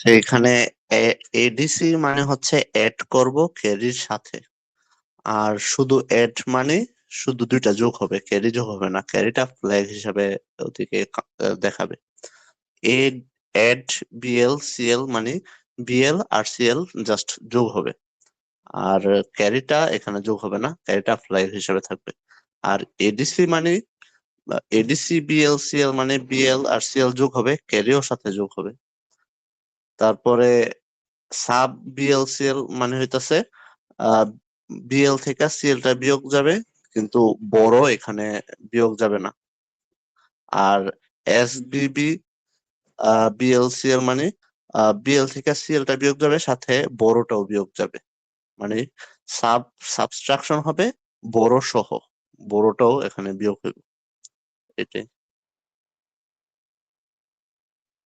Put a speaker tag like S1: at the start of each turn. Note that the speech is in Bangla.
S1: সেইখানে এডিসি মানে হচ্ছে অ্যাড করব ক্যারির সাথে। আর শুধু অ্যাড মানে শুধু দুইটা যোগ হবে, ক্যারি যোগ হবে না, ক্যারিটা ফ্ল্যাগ হিসাবে ওদিকে দেখাবে। অ্যাড বিএল সিএল মানে বিএল আর সিএল জাস্ট যোগ হবে, আর ক্যারিটা এখানে যোগ হবে না, ক্যারিটা ফ্ল্যাগ হিসাবে থাকবে। আর এডিসি মানে এডিসি বিএল সিএল মানে বিএল আর সিএল যোগ হবে, ক্যারিও সাথে যোগ হবে। তারপরে সাব বিএল সিএল মানে হইতাছে বিএল থেকে সিএলটা বিয়োগ যাবে, কিন্তু বড় এখানে বিয়োগ যাবে না। আর এস বিবি বিএল সিএল মানে বিএল থেকে সিএলটা বিয়োগ যাবে, সাথে বড়টাও বিয়োগ যাবে। মানে সাবট্রাকশন হবে বড় সহ, বড়টাও এখানে বিয়োগ হবে। এটাই।